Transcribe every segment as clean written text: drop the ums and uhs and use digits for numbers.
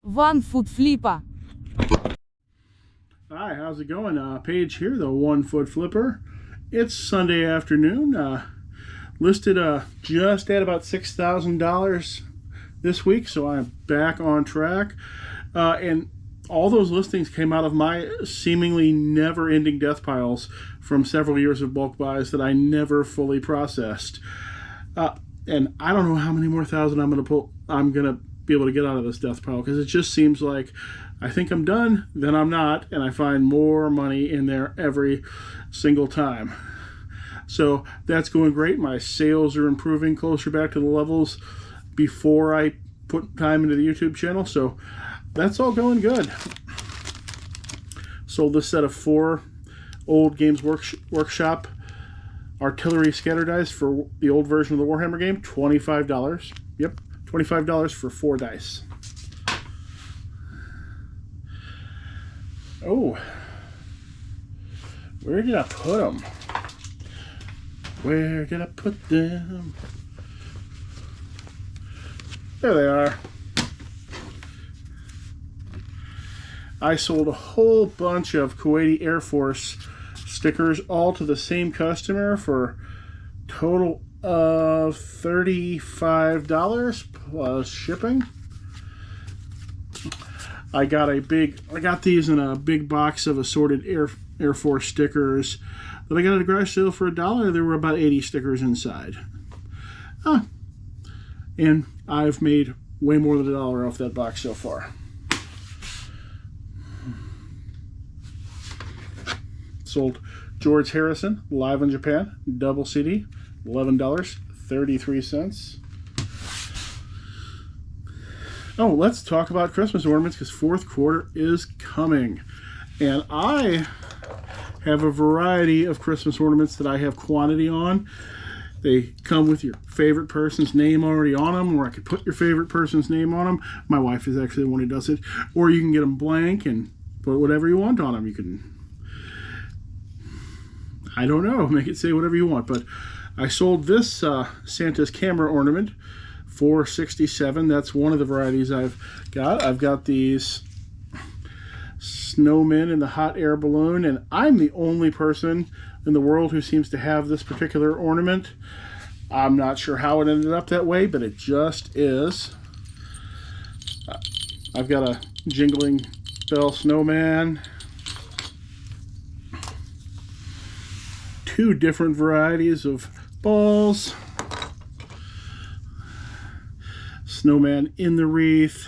onefootflipper. Hi, how's it going? Paige here, the 1 Foot Flipper. It's Sunday afternoon. Listed just at about $6,000 this week, so I'm back on track. And all those listings came out of my seemingly never-ending death piles from several years of bulk buys that I never fully processed. And I don't know how many more thousand I'm gonna be able to get out of this death pile, because it just seems like I think I'm done, then I'm not, and I find more money in there every single time. So that's going great. My sales are improving closer back to the levels before I put time into the YouTube channel, so that's all going good. Sold this set of 4 old Games Workshop artillery scatter dice for the old version of the Warhammer game, $25. Yep, $25 for 4 dice. Oh, where did I put them? Where did I put them? There they are. I sold a whole bunch of Kuwaiti Air Force stickers, all to the same customer, for a total of $35 plus shipping. I got these in a big box of assorted Air Force stickers that I got at a garage sale for $1. There were about 80 stickers inside. And I've made way more than $1 off that box so far. Sold George Harrison, Live in Japan, double CD, $11.33. Oh, let's talk about Christmas ornaments, because fourth quarter is coming. And I have a variety of Christmas ornaments that I have quantity on. They come with your favorite person's name already on them, or I could put your favorite person's name on them. My wife is actually the one who does it. Or you can get them blank and put whatever you want on them. You can, I don't know, make it say whatever you want. But I sold this Santa's camera ornament for $67. That's one of the varieties I've got. I've got these snowmen in the hot air balloon, and I'm the only person in the world who seems to have this particular ornament. I'm not sure how it ended up that way, but it just is. I've got a jingling bell snowman, 2 different varieties of balls, snowman in the wreath,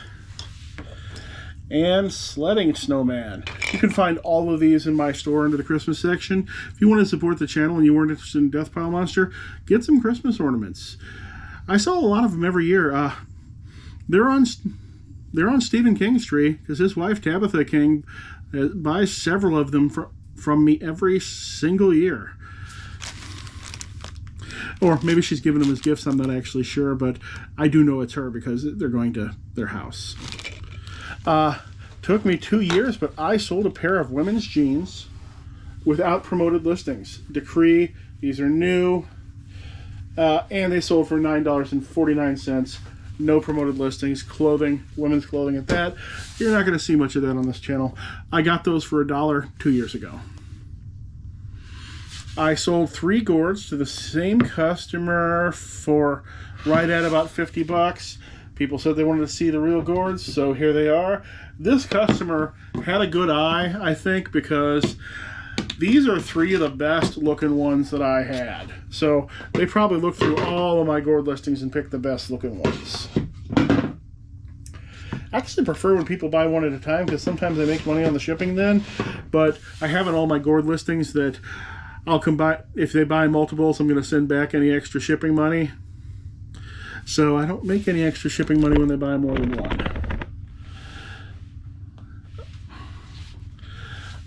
and sledding snowman. You can find all of these in my store under the Christmas section. If you want to support the channel and you weren't interested in Death Pile Monster, get some Christmas ornaments. I sell a lot of them every year. They're on Stephen King's tree, because his wife Tabitha King buys several of them from me every single year. Or maybe she's giving them as gifts, I'm not actually sure, but I do know it's her because they're going to their house. Took me 2 years, but I sold a pair of women's jeans without promoted listings. Decree, these are new, and they sold for $9.49. No promoted listings. Clothing, women's clothing at that. You're not going to see much of that on this channel. I got those for $1 2 years ago. I sold 3 gourds to the same customer for right at about $50. People said they wanted to see the real gourds, so here they are. This customer had a good eye, I think, because these are 3 of the best looking ones that I had. So they probably looked through all of my gourd listings and picked the best looking ones. I actually prefer when people buy one at a time, because sometimes I make money on the shipping then, but I have in all my gourd listings that I'll combine. If they buy multiples, I'm going to send back any extra shipping money. So I don't make any extra shipping money when they buy more than one.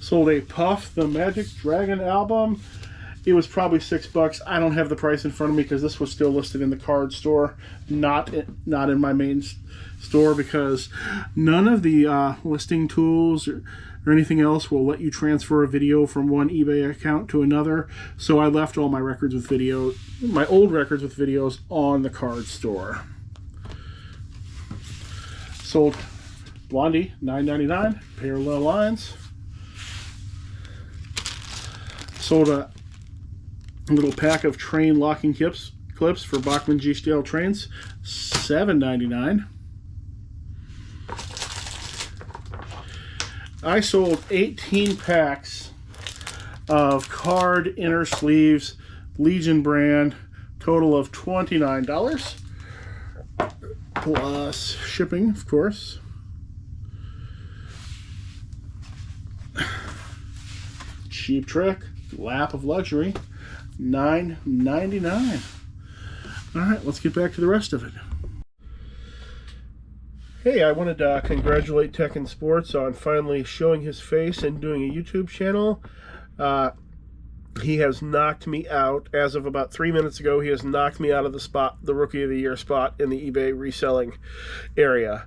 Sold a Puff the Magic Dragon album. It was probably $6. I don't have the price in front of me because this was still listed in the card store, not in my main store, because none of the listing tools or anything else will let you transfer a video from one eBay account to another. So I left all my records with video, my old records with videos, on the card store. Sold Blondie, $9.99. Parallel lines. Sold a little pack of train locking clips for Bachmann G-Steel trains, $7.99. I sold 18 packs of card inner sleeves, Legion brand, total of $29, plus shipping, of course. Cheap Trick, lap of luxury, $9.99. All right, let's get back to the rest of it. Hey, I wanted to congratulate Tech and Sports on finally showing his face and doing a YouTube channel. He has knocked me out. As of about 3 minutes ago, he has knocked me out of the spot, the Rookie of the Year spot in the eBay reselling area.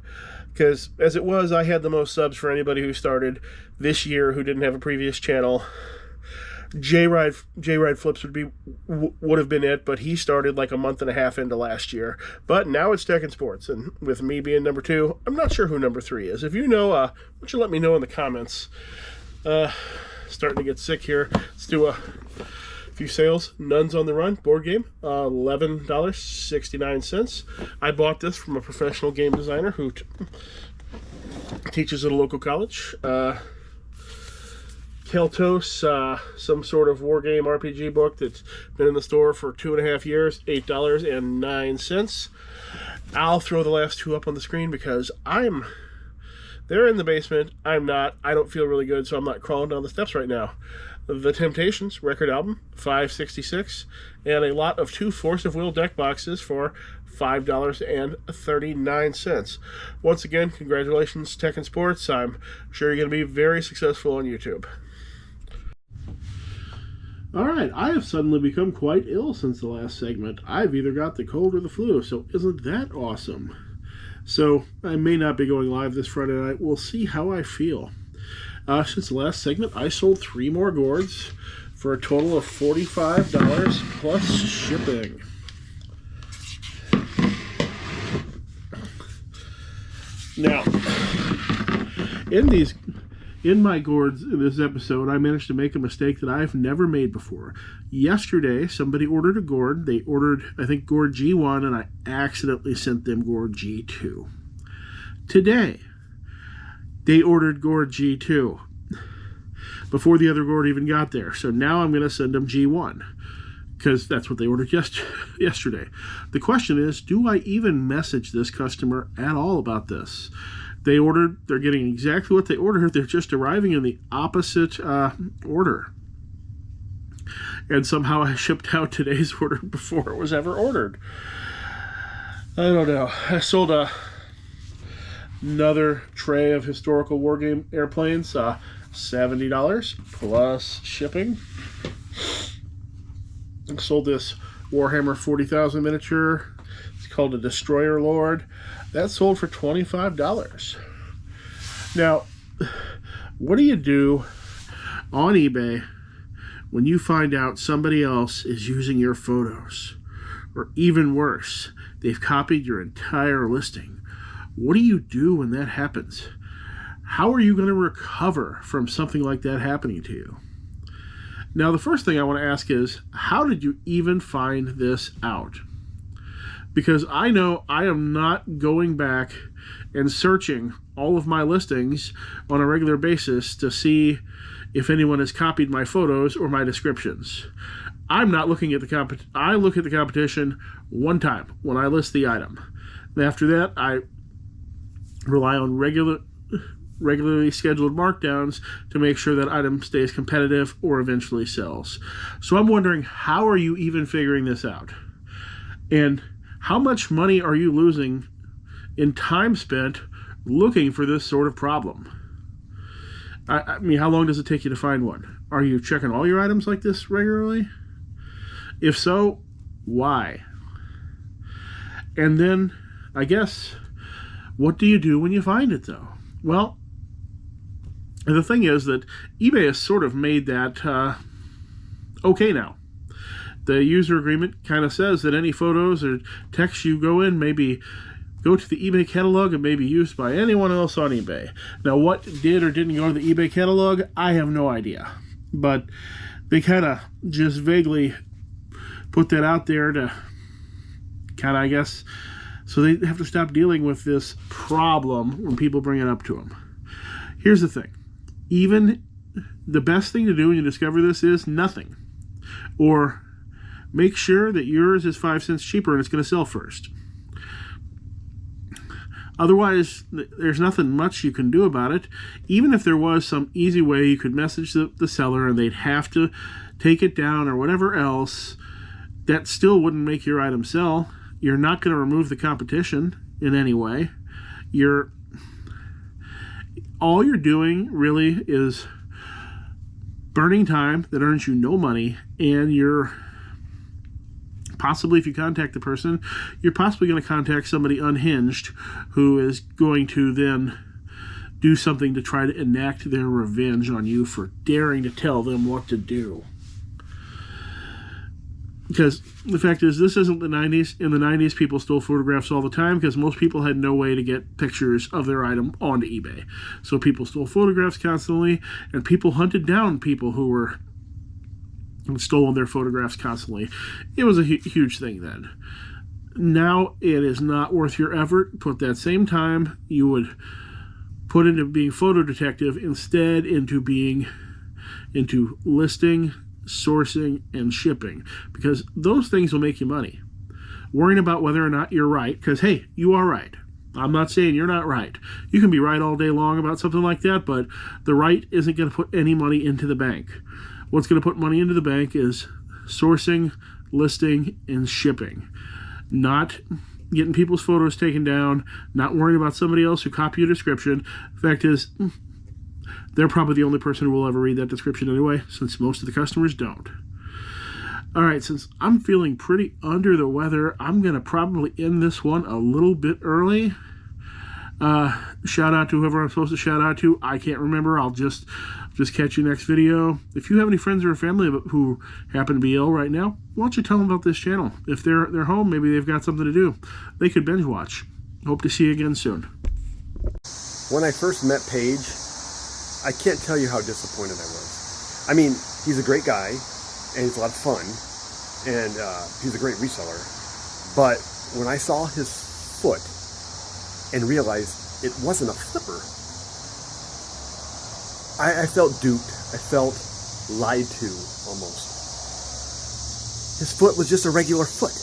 Because as it was, I had the most subs for anybody who started this year who didn't have a previous channel. J-Ride Flips would have been it, but he started like a month and a half into last year. But now it's Tech and Sports, and with me being number 2, I'm not sure who number 3 is. If you know, why don't you let me know in the comments. Starting to get sick here. Let's do a few sales. Nuns on the Run board game, $11.69. I bought this from a professional game designer who teaches at a local college. Keltos, some sort of war game RPG book that's been in the store for 2.5 years, $8.09. I'll throw the last 2 up on the screen because they're in the basement. I'm not. I don't feel really good, so I'm not crawling down the steps right now. The Temptations record album, $5.66, and a lot of 2 Force of Will deck boxes for $5.39. Once again, congratulations, Tech and Sports. I'm sure you're going to be very successful on YouTube. Alright, I have suddenly become quite ill since the last segment. I've either got the cold or the flu, so isn't that awesome? So, I may not be going live this Friday night. We'll see how I feel. Since the last segment, I sold 3 more gourds for a total of $45 plus shipping. Now, in my gourds in this episode, I managed to make a mistake that I've never made before. Yesterday, somebody ordered a gourd. They ordered, I think, gourd G1, and I accidentally sent them gourd G2. Today, they ordered gourd G2 before the other gourd even got there. So now I'm going to send them G1 because that's what they ordered yesterday. The question is, do I even message this customer at all about this? They're getting exactly what they ordered. They're just arriving in the opposite order. And somehow I shipped out today's order before it was ever ordered. I don't know. I sold another tray of historical wargame airplanes, $70 plus shipping. I sold this Warhammer 40,000 miniature. It's called a Destroyer Lord. That sold for $25. Now, what do you do on eBay when you find out somebody else is using your photos? Or even worse, they've copied your entire listing. What do you do when that happens? How are you going to recover from something like that happening to you? Now, the first thing I want to ask is, how did you even find this out? Because I know I am not going back and searching all of my listings on a regular basis to see if anyone has copied my photos or my descriptions. I'm not looking at the I look at the competition one time when I list the item. And after that, I rely on regularly scheduled markdowns to make sure that item stays competitive or eventually sells. So I'm wondering, how are you even figuring this out? And how much money are you losing in time spent looking for this sort of problem? I mean, how long does it take you to find one? Are you checking all your items like this regularly? If so, why? And then, I guess, what do you do when you find it, though? Well, the thing is that eBay has sort of made that okay now. The user agreement kind of says that any photos or text you go go to the eBay catalog and may be used by anyone else on eBay. Now, what did or didn't go to the eBay catalog, I have no idea. But they kind of just vaguely put that out there to kind of, I guess, so they have to stop dealing with this problem when people bring it up to them. Here's the thing. Even the best thing to do when you discover this is nothing. Or make sure that yours is 5 cents cheaper and it's going to sell first. Otherwise, there's nothing much you can do about it. Even if there was some easy way you could message the seller and they'd have to take it down or whatever else, that still wouldn't make your item sell. You're not going to remove the competition in any way. All you're doing really is burning time that earns you no money, and you're possibly, if you contact the person, you're possibly going to contact somebody unhinged who is going to then do something to try to enact their revenge on you for daring to tell them what to do. Because the fact is, this isn't the 90s. In the 90s, people stole photographs all the time because most people had no way to get pictures of their item onto eBay. So people stole photographs constantly, and people hunted down people who were stolen their photographs constantly. It was a huge thing then. Now it is not worth your effort. Put that same time you would put into being photo detective instead into listing, sourcing, and shipping, because those things will make you money. Worrying about whether or not you're right, because hey, you are right. I'm not saying you're not right. You can be right all day long about something like that, but the right isn't going to put any money into the bank. What's going to put money into the bank is sourcing, listing, and shipping. Not getting people's photos taken down, not worrying about somebody else who copied your description. The fact is, they're probably the only person who will ever read that description anyway, since most of the customers don't. All right, since I'm feeling pretty under the weather, I'm going to probably end this one a little bit early. Shout out to whoever I'm supposed to shout out to. I can't remember. I'll just catch you next video. If you have any friends or family who happen to be ill right now, why don't you tell them about this channel? If they're home, maybe they've got something to do. They could binge watch. Hope to see you again soon. When I first met Paige, I can't tell you how disappointed I was. I mean, he's a great guy, and he's a lot of fun, and he's a great reseller. But when I saw his foot and realized it wasn't a flipper, I felt duped. I felt lied to, almost. His foot was just a regular foot.